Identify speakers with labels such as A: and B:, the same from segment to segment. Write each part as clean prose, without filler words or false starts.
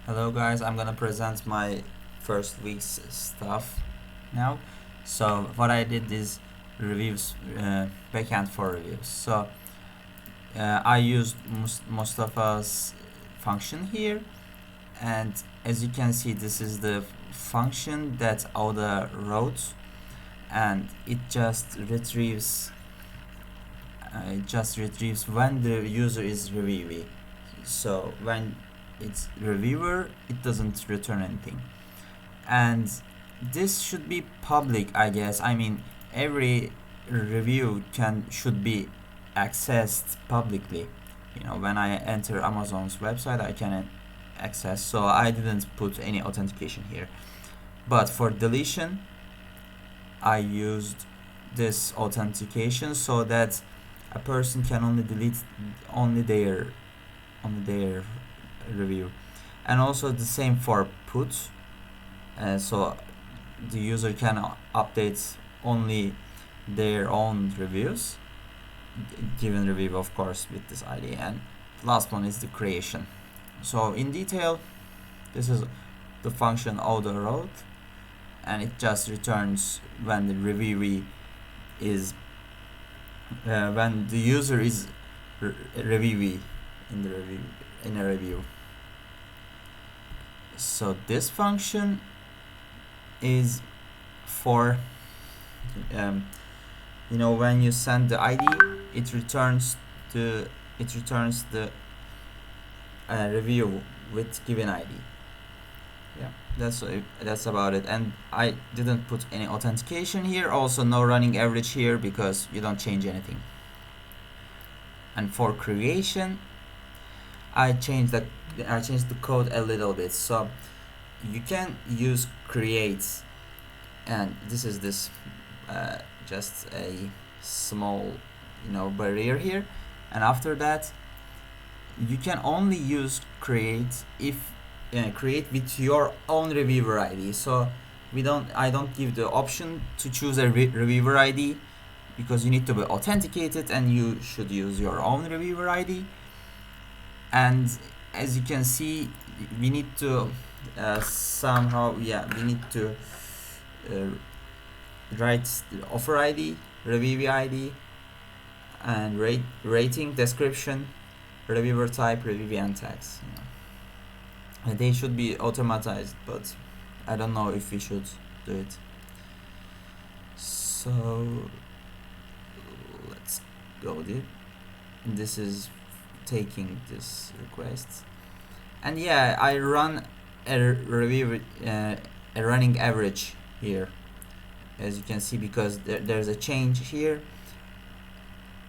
A: Hello guys, I'm gonna present my first week's stuff now. So what I did is reviews, backend for reviews. So I used Mustafa's function here, and as you can see, this is the function that Auda wrote, and it just retrieves when the user is reviewing. So when it's reviewer, it doesn't return anything, and this should be public, I guess. I mean, every review should be accessed publicly. When I enter Amazon's website, I can access. So I didn't put any authentication here, but for deletion I used this authentication so that a person can only delete only their review. And also the same for put, so the user can update only their own reviews, given review of course with this ID. And last one is the creation. So in detail, this is the function auto wrote, and it just returns when the reviewee is when the user is reviewee in a review. So this function is for when you send the ID, it returns the review with given ID. Yeah, that's about it. And I didn't put any authentication here, also no running average here because you don't change anything. And for creation, I changed the code a little bit, so you can use create, and this is just a small barrier here, and after that you can only use create if create with your own reviewer ID. So I don't give the option to choose a reviewer ID, because you need to be authenticated and you should use your own reviewer ID. And as you can see, we need to write the offer ID, reviewer ID, and rating, description, reviewer type, reviewer and tags. And they should be automatized, but I don't know if we should do it. So let's go there. This is taking this request, and yeah, I run a review a running average here, as you can see, because there's a change here,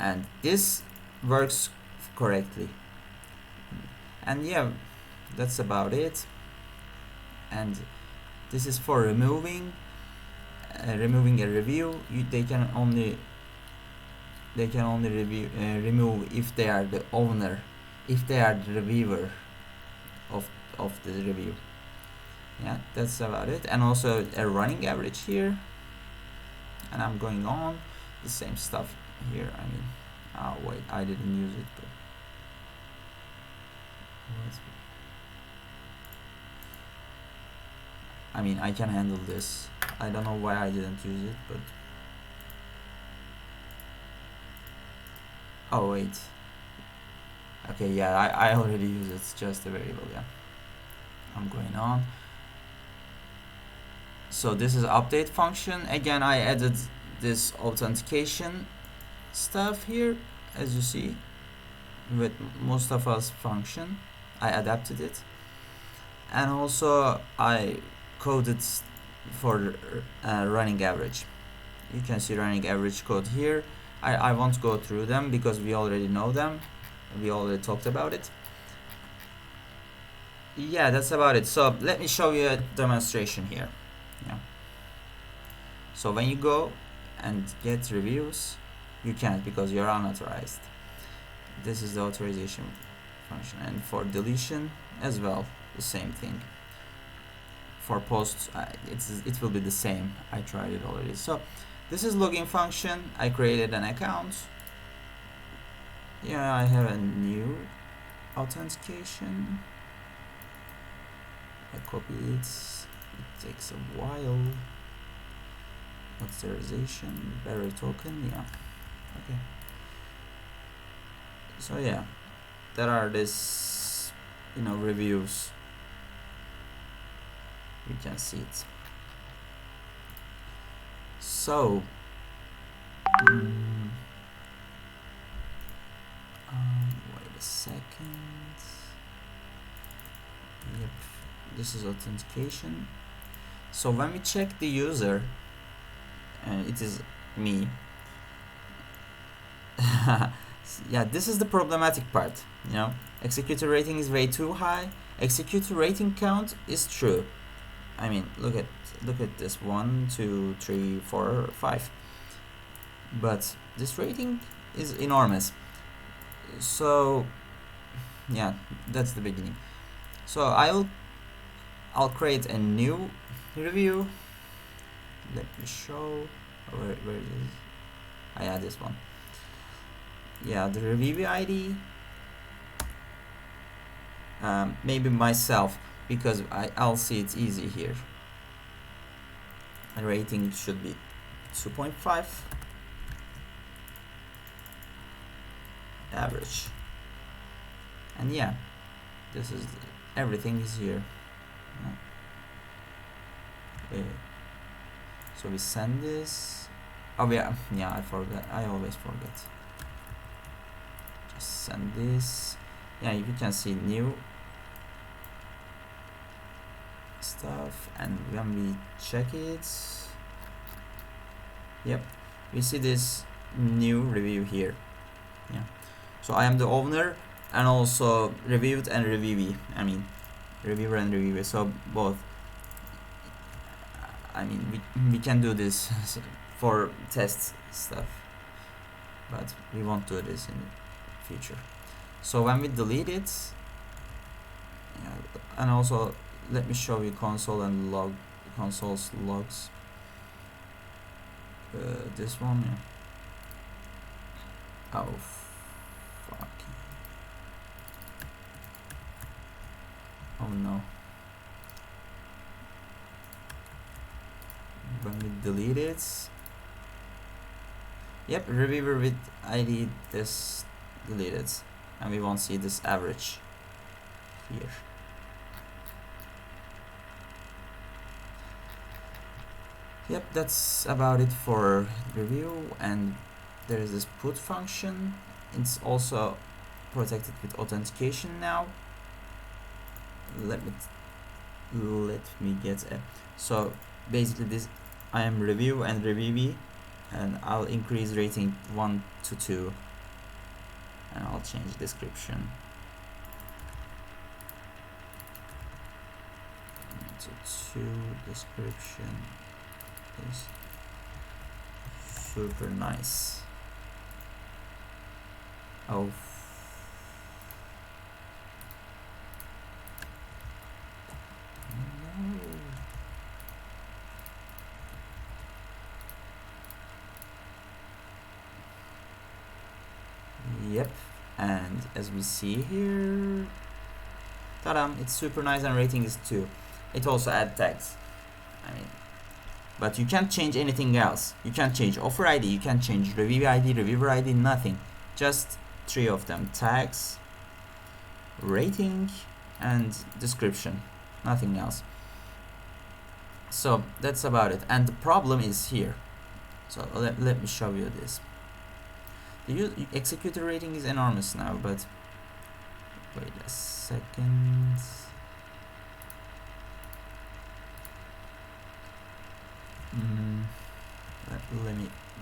A: and this works correctly. And yeah, that's about it. And this is for removing a review. They can only remove if they are the owner, if they are the reviewer of the review. Yeah, that's about it. And also a running average here, and I'm going on the same stuff here. I mean, wait, I didn't use it, but I mean, I can handle this. I don't know why I didn't use it, but oh wait, okay, yeah, I already used it. It's just a variable. Yeah, I'm going on. So this is update function. Again, I added this authentication stuff here, as you see, with Mustafa's function. I adapted it, and also I coded for running average. You can see running average code here. I won't go through them because we already know them. We already talked about it. Yeah, that's about it. So let me show you a demonstration here. Yeah. So when you go and get reviews, you can't because you're unauthorized. This is the authorization function, and for deletion as well, the same thing. For posts, it will be the same. I tried it already. So this is login function. I created an account. Yeah, I have a new authentication. copy it. It takes a while. Authorization, barrier token, yeah. Okay. So yeah, there are this, reviews. You can see it. So, wait a second. Yep, this is authentication. So when we check the user, and it is me. Yeah, this is the problematic part. Executor rating is way too high. Executor rating count is true. I mean, look at this 1, 2, 3, 4, 5. But this rating is enormous. So yeah, that's the beginning. So I'll create a new review. Let me show where it is. Yeah, this one. Yeah, the review ID. Maybe myself, because I'll see it's easy here. And rating should be 2.5. Average. And yeah, this is everything is here. So we send this. Oh yeah, I forgot. I always forget. Just send this. Yeah, you can see new stuff, and when we check it, yep, we see this new review here. Yeah, so I am the owner and also reviewed and reviewee. I mean, reviewer and reviewer. So both. I mean, we can do this for test stuff, but we won't do this in the future. So when we delete it, yeah, and also let me show you console and console's logs. This one, yeah. Oh, fuck. Oh no. When we delete it, yep, reviewer with ID this deleted, and we won't see this average here. Yep, that's about it for review. And there is this put function. It's also protected with authentication now. Let me get it. So basically this, I am review and reviewee, and I'll increase rating 1 to 2, and I'll change description to 2. Description is super nice. Oh, no. Yep, and as we see here, ta-da, it's super nice and rating is 2. It also adds tags. I mean, but you can't change anything else. You can't change offer ID, you can't change review ID, reviewer ID, nothing. Just 3 of them: tags, rating, and description. Nothing else. So that's about it. And the problem is here. So let me show you this. The executor rating is enormous now, but wait a second.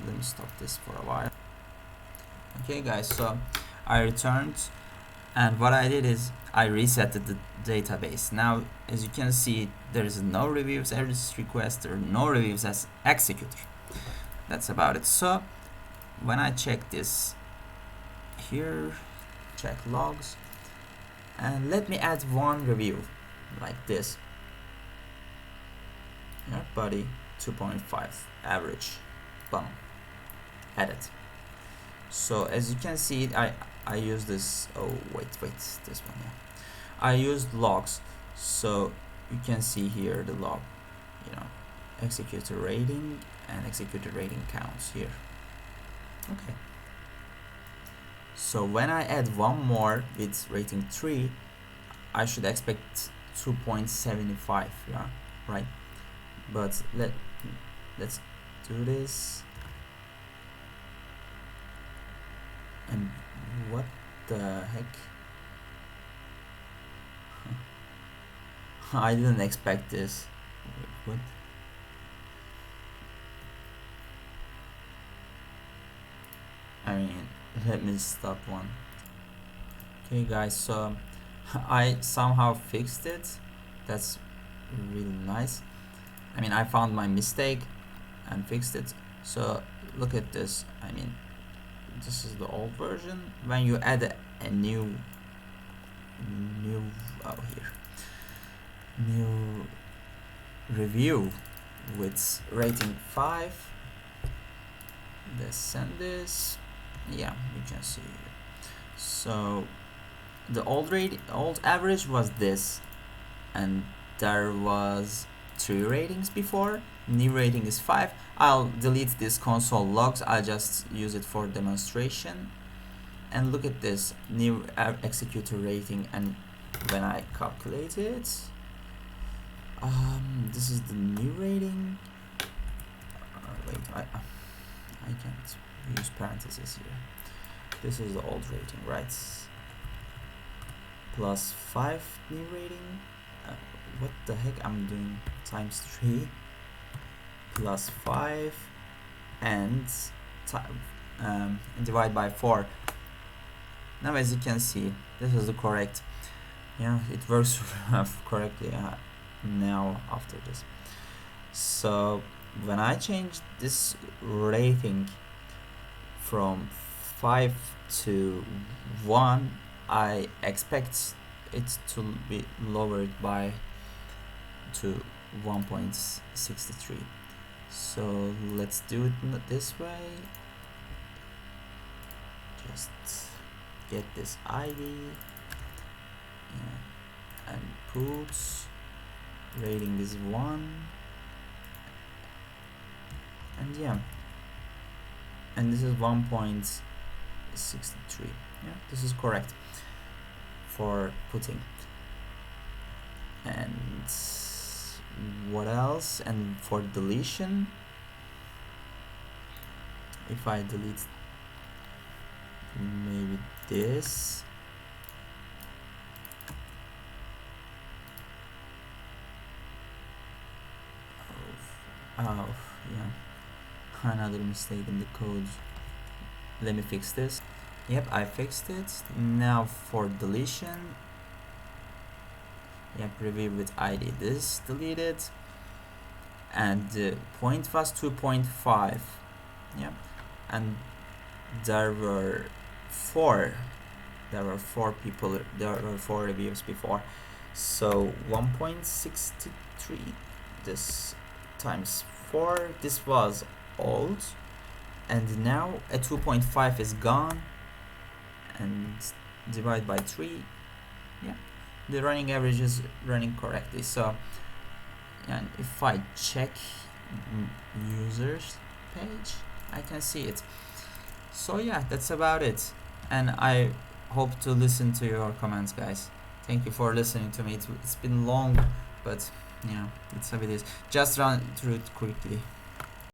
A: Let me stop this for a while. Okay guys, so I returned, and what I did is I reset the database. Now as you can see, there is no reviews as request or no reviews as executor. That's about it. So when I check this here, check logs, and let me add 1 review like this. Yeah, buddy, 2.5 average. Boom, added. So as you can see, I use this. Oh wait, this one. Yeah, I used logs. So you can see here the log, you know, executor rating and executor rating counts here. Okay. So when I add one more with rating 3, I should expect 2.75, yeah, right? But let's do this. And what the heck? I didn't expect this. Wait, what? I mean, let me stop one. Okay guys, so I somehow fixed it. That's really nice. I mean, I found my mistake and fixed it. So look at this. I mean, this is the old version. When you add a new review with rating 5, let's send this. Yeah, you can see here. So the old average was this, and there was 3 ratings before. New rating is 5. I'll delete this console logs. I'll just use it for demonstration. And look at this new executor rating, and when I calculate it, this is the new rating. Wait, I can't use parentheses here. This is the old rating, right? Plus 5 new rating. What the heck I'm doing? Times 3 plus 5 and divide by 4. Now as you can see, this is the correct, yeah, it works correctly now after this. So when I change this rating from 5 to 1, I expect it to be lowered to 1.63. So let's do it this way. Just get this ID, yeah, and put rating is 1, and yeah, and this is 1.63. yeah, this is correct for putting. And what else? And for deletion, if I delete maybe this, oh yeah, another mistake in the code. Let me fix this. Yep, I fixed it. Now for deletion, yeah, preview with ID, this deleted, and the point was 2.5. yeah, and there were 4 people, there were 4 reviews before, so 1.63, this times 4, this was old, and now a 2.5 is gone, and divide by 3, yeah, the running average is running correctly. So, and if I check users page, I can see it. So yeah, that's about it, and I hope to listen to your comments, guys. Thank you for listening to me. It's been long, but yeah, it's how it is. Just run through it quickly.